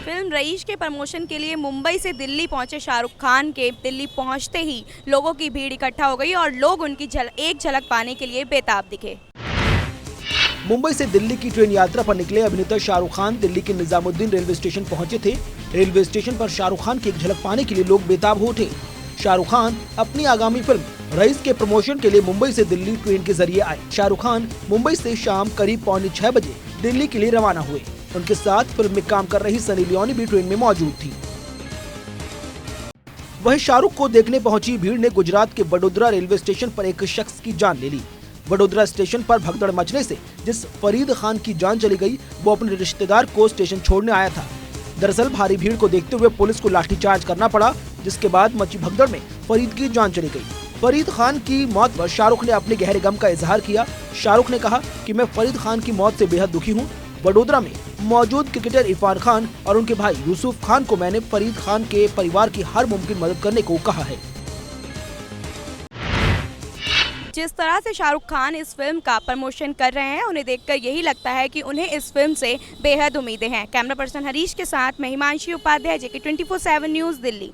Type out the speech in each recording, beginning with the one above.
Film rice के promotion के लिए मुंबई से दिल्ली पहुंचे शाहरुख खान के दिल्ली पहुंचते ही लोगों की भीड़ इकट्ठा हो गई और लोग उनकी एक झलक पाने के लिए बेताब दिखे। मुंबई से दिल्ली की ट्रेन यात्रा पर निकले अभिनेता शाहरुख खान दिल्ली के निजामुद्दीन रेलवे स्टेशन पहुंचे थे। रेलवे स्टेशन पर शाहरुख खान की एक झलक पाने के लिए लोग बेताब हो उठे। शाहरुख खान अपनी आगामी फिल्म रईस के प्रमोशन के लिए मुंबई से दिल्ली ट्रेन के जरिए आए। शाहरुख खान मुंबई से शाम करीब 5:45 बजे दिल्ली के लिए रवाना हुए। उनके साथ फिल्म में काम कर रही सनी लियोनी भी ट्रेन में मौजूद थी। वहीं शाहरुख को देखने पहुंची भीड़ ने गुजरात के वडोदरा रेलवे स्टेशन पर एक शख्स की जान ले ली। वडोदरा स्टेशन पर भगदड़ मचने से जिस फरीद खान की जान चली गई, वो अपने रिश्तेदार को स्टेशन छोड़ने आया था। दरअसल भारी भीड़ को देखते हुए पुलिस को लाठीचार्ज करना पड़ा, जिसके बाद मची भगदड़ में फरीद की जान चली गई। फरीद खान की मौत पर शाहरुख ने अपने गहरे गम का इजहार किया। शाहरुख ने कहा कि मैं फरीद खान की मौत से बेहद दुखी हूँ। वडोदरा में मौजूद क्रिकेटर इरफान खान और उनके भाई यूसुफ खान को मैंने फरीद खान के परिवार की हर मुमकिन मदद करने को कहा है। जिस तरह से शाहरुख खान इस फिल्म का प्रमोशन कर रहे हैं, उन्हें देखकर यही लगता है कि उन्हें इस फिल्म से बेहद उम्मीदें हैं। कैमरा पर्सन हरीश के साथ मैं हिमांशी उपाध्याय, JK 24/7 न्यूज़, दिल्ली।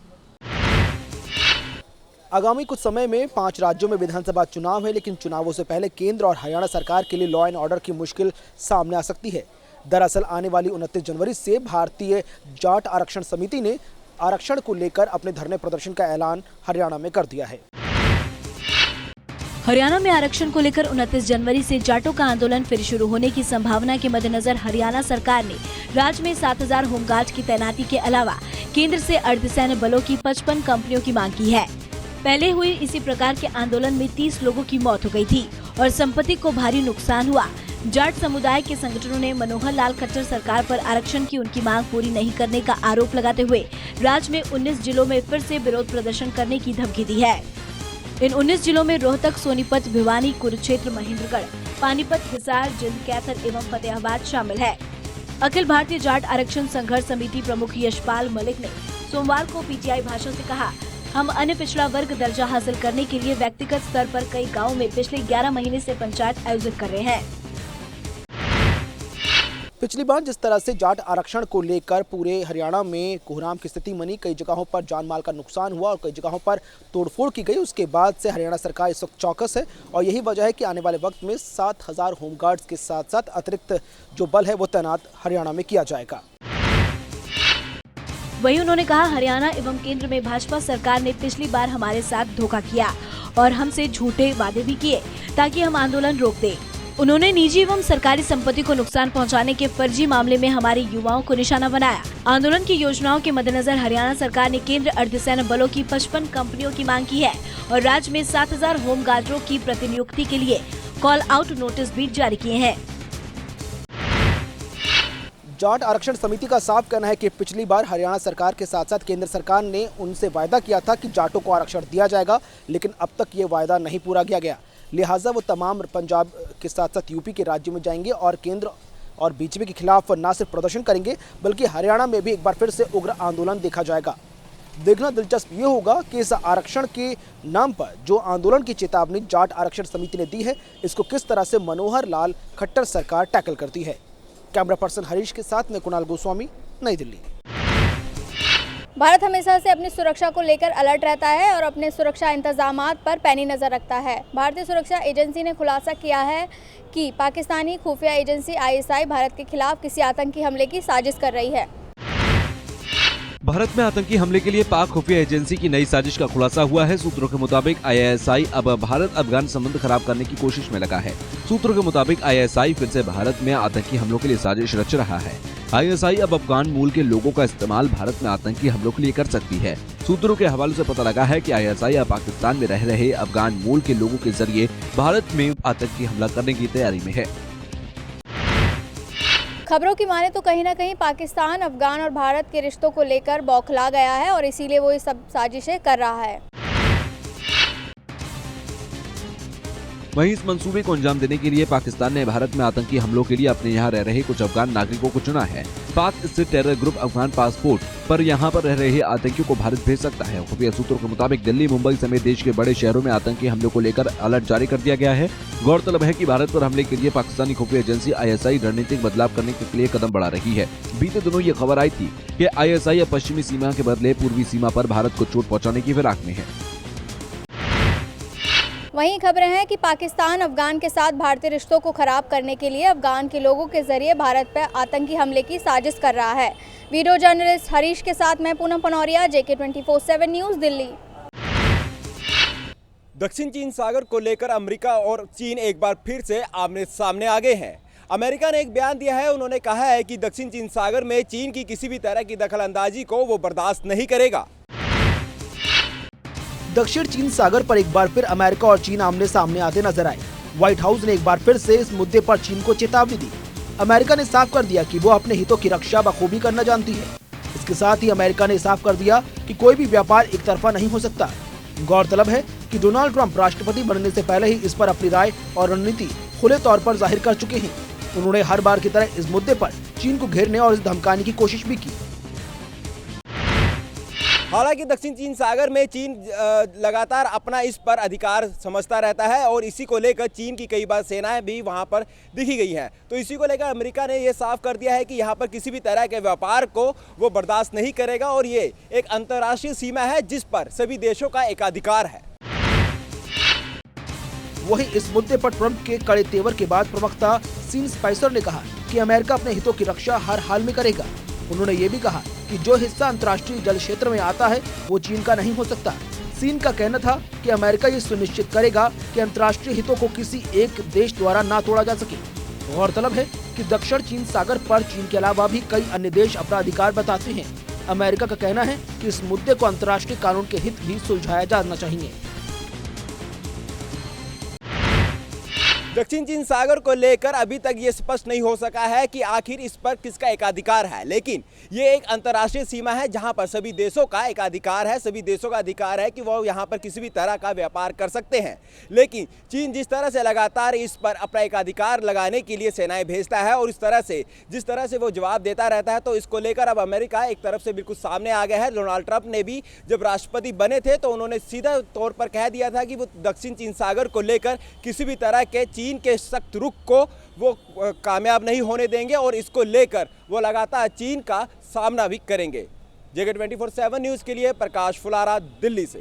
आगामी कुछ समय में 5 राज्यों में विधानसभा चुनाव है, लेकिन चुनावों से पहले केंद्र और हरियाणा सरकार के लिए लॉ एंड ऑर्डर की मुश्किल सामने आ सकती है। दरअसल आने वाली 29 जनवरी से भारतीय जाट आरक्षण समिति ने आरक्षण को लेकर अपने धरने प्रदर्शन का ऐलान हरियाणा में कर दिया है। हरियाणा में आरक्षण को लेकर 29 जनवरी से जाटों का आंदोलन फिर शुरू होने की संभावना के मद्देनजर हरियाणा सरकार ने राज्य में 7000 होमगार्ड की तैनाती के अलावा केंद्र से अर्धसैन्य बलों की 55 कंपनियों की मांग की है। पहले हुई इसी प्रकार के आंदोलन में 30 लोगों की मौत हो गई थी और संपत्ति को भारी नुकसान हुआ। जाट समुदाय के संगठनों ने मनोहर लाल खट्टर सरकार पर आरक्षण की उनकी मांग पूरी नहीं करने का आरोप लगाते हुए राज्य में 19 जिलों में फिर से विरोध प्रदर्शन करने की धमकी दी है। इन 19 जिलों में रोहतक, सोनीपत, भिवानी, कुरुक्षेत्र, महेंद्रगढ़, पानीपत, हिसार, जिंद, कैथल एवं फतेहाबाद शामिल है। अखिल भारतीय जाट आरक्षण संघर्ष समिति प्रमुख यशपाल मलिक ने सोमवार को PTI भाषण से कहा, हम अन्य पिछड़ा वर्ग दर्जा हासिल करने के लिए व्यक्तिगत स्तर पर कई गाँव में पिछले 11 महीने से पंचायत आयोजित कर रहे हैं। पिछली बार जिस तरह से जाट आरक्षण को लेकर पूरे हरियाणा में कोहराम की स्थिति बनी, कई जगहों पर जान माल का नुकसान हुआ और कई जगहों पर तोड़फोड़ की गई, उसके बाद से हरियाणा सरकार इस वक्त चौकस है और यही वजह है कि आने वाले वक्त में 7000 होमगार्ड्स के साथ साथ अतिरिक्त जो बल है वो तैनात हरियाणा में किया जाएगा। वहीं उन्होंने कहा, हरियाणा एवं केंद्र में भाजपा सरकार ने पिछली बार हमारे साथ धोखा किया और हमसे झूठे वादे भी किए ताकि हम आंदोलन रोक दें। उन्होंने निजी एवं सरकारी संपत्ति को नुकसान पहुंचाने के फर्जी मामले में हमारे युवाओं को निशाना बनाया। आंदोलन की योजनाओं के मद्देनजर हरियाणा सरकार ने केंद्र अर्धसैन्य बलों की 55 कंपनियों की मांग की है और राज्य में 7000 होमगार्डों की प्रतिनियुक्ति के लिए कॉल आउट नोटिस भी जारी किए हैं। जाट आरक्षण समिति का साफ कहना है कि पिछली बार हरियाणा सरकार के साथ साथ केंद्र सरकार ने उनसे वायदा किया था कि जाटों को आरक्षण दिया जाएगा, लेकिन अब तक ये वायदा नहीं पूरा किया गया। लिहाजा वो तमाम पंजाब के साथ साथ यूपी के राज्यों में जाएंगे और केंद्र और बीजेपी के खिलाफ न सिर्फ प्रदर्शन करेंगे बल्कि हरियाणा में भी एक बार फिर से उग्र आंदोलन देखा जाएगा। देखना दिलचस्प ये होगा कि इस आरक्षण के नाम पर जो आंदोलन की चेतावनी जाट आरक्षण समिति ने दी है, इसको किस तरह से मनोहर लाल खट्टर सरकार टैकल करती है। कैमरा पर्सन हरीश के साथ मैं कुणाल गोस्वामी, नई दिल्ली। भारत हमेशा से अपनी सुरक्षा को लेकर अलर्ट रहता है और अपने सुरक्षा इंतजामात पर पैनी नज़र रखता है। भारतीय सुरक्षा एजेंसी ने खुलासा किया है कि पाकिस्तानी खुफिया एजेंसी ISI भारत के खिलाफ किसी आतंकी हमले की साजिश कर रही है। भारत में आतंकी हमले के लिए पाक खुफिया एजेंसी की नई साजिश का खुलासा हुआ है। सूत्रों के मुताबिक ISI अब भारत अफगान संबंध खराब करने की कोशिश में लगा है। सूत्रों के मुताबिक ISI फिर से भारत में आतंकी हमलों के लिए साजिश रच रहा है। ISI अब अफगान मूल के लोगों का इस्तेमाल भारत में आतंकी हमलों के लिए कर सकती है। सूत्रों के हवाले से पता लगा है कि ISI अब पाकिस्तान में रह रहे अफगान मूल के लोगों के जरिए भारत में आतंकी हमला करने की तैयारी में है। खबरों की माने तो कहीं ना कहीं पाकिस्तान अफगान और भारत के रिश्तों को लेकर बौखला गया है और इसीलिए वो ये सब साजिशें कर रहा है। वहीं इस मंसूबे को अंजाम देने के लिए पाकिस्तान ने भारत में आतंकी हमलों के लिए अपने यहाँ रह रहे कुछ अफगान नागरिकों को चुना है। पाक स्थित टेरर ग्रुप अफगान पासपोर्ट पर यहाँ पर रह रहे आतंकियों को भारत भेज सकता है। खुफिया सूत्रों के मुताबिक दिल्ली, मुंबई समेत देश के बड़े शहरों में आतंकी हमलों को लेकर अलर्ट जारी कर दिया गया है। गौरतलब है कि भारत पर हमले के लिए पाकिस्तानी खुफिया एजेंसी ISI रणनीतिक बदलाव करने के लिए कदम बढ़ा रही है। बीते दिनों ये खबर आई थी कि ISI अब पश्चिमी सीमा के बदले पूर्वी सीमा पर भारत को चोट पहुंचाने की फिराक में है। वहीं खबरें हैं कि पाकिस्तान अफगान के साथ भारतीय रिश्तों को खराब करने के लिए अफगान के लोगों के जरिए भारत पर आतंकी हमले की साजिश कर रहा है। वीडियो जर्नलिस्ट हरीश के साथ मैं पूनम पनौरिया, JK 24/7 न्यूज़, दिल्ली। दक्षिण चीन सागर को लेकर अमेरिका और चीन एक बार फिर से आमने सामने आ गए हैं। अमेरिका ने एक बयान दिया है। उन्होंने कहा है कि दक्षिण चीन सागर में चीन की किसी भी तरह की दखलंदाजी को वो बर्दाश्त नहीं करेगा। दक्षिण चीन सागर पर एक बार फिर अमेरिका और चीन आमने सामने आते नजर आए। व्हाइट हाउस ने एक बार फिर से इस मुद्दे पर चीन को चेतावनी दी। अमेरिका ने साफ कर दिया कि वो अपने हितों की रक्षा बखूबी करना जानती है। इसके साथ ही अमेरिका ने साफ कर दिया कि कोई भी व्यापार एक तरफा नहीं हो सकता। गौरतलब है कि डोनाल्ड ट्रंप राष्ट्रपति बनने से पहले ही इस पर अपनी राय और रणनीति खुले तौर पर जाहिर कर चुके हैं। उन्होंने हर बार की तरह इस मुद्दे पर चीन को घेरने और इसे धमकाने की कोशिश भी की। हालांकि दक्षिण चीन सागर में चीन लगातार अपना इस पर अधिकार समझता रहता है और इसी को लेकर चीन की कई बार सेनाएं भी वहां पर दिखी गई हैं। तो इसी को लेकर अमेरिका ने ये साफ कर दिया है कि यहां पर किसी भी तरह के व्यापार को वो बर्दाश्त नहीं करेगा और ये एक अंतर्राष्ट्रीय सीमा है जिस पर सभी देशों का एकाधिकार है। वहीं इस मुद्दे पर ट्रंप के कड़े तेवर के बाद प्रवक्ता सीन स्पाइसर ने कहा कि अमेरिका अपने हितों की रक्षा हर हाल में करेगा। उन्होंने ये भी कहा कि जो हिस्सा अंतर्राष्ट्रीय जल क्षेत्र में आता है वो चीन का नहीं हो सकता। सीन का कहना था कि अमेरिका ये सुनिश्चित करेगा कि अंतर्राष्ट्रीय हितों को किसी एक देश द्वारा ना तोड़ा जा सके। गौरतलब है कि दक्षिण चीन सागर पर चीन के अलावा भी कई अन्य देश अपना अधिकार बताते हैं। अमेरिका का कहना है कि इस मुद्दे को अंतर्राष्ट्रीय कानून के हित भी सुलझाया जाना चाहिए। दक्षिण चीन सागर को लेकर अभी तक ये स्पष्ट नहीं हो सका है कि आखिर इस पर किसका एकाधिकार है, लेकिन ये एक अंतर्राष्ट्रीय सीमा है जहां पर सभी देशों का एकाधिकार है। सभी देशों का अधिकार है कि वो यहां पर किसी भी तरह का व्यापार कर सकते हैं। लेकिन चीन जिस तरह से लगातार इस पर अपना एकाधिकार लगाने के लिए सेनाएं भेजता है और इस तरह से जिस तरह से वो जवाब देता रहता है, तो इसको लेकर अब अमेरिका एक तरफ से बिल्कुल सामने आ गया है। डोनाल्ड ट्रंप ने भी जब राष्ट्रपति बने थे तो उन्होंने सीधा तौर पर कह दिया था कि वो दक्षिण चीन सागर को लेकर किसी भी तरह के चीन के सख्त रुख को वो कामयाब नहीं होने देंगे और इसको लेकर वो लगातार चीन का सामना भी करेंगे। JK 24/7 न्यूज़ के लिए प्रकाश फुलारा, दिल्ली से।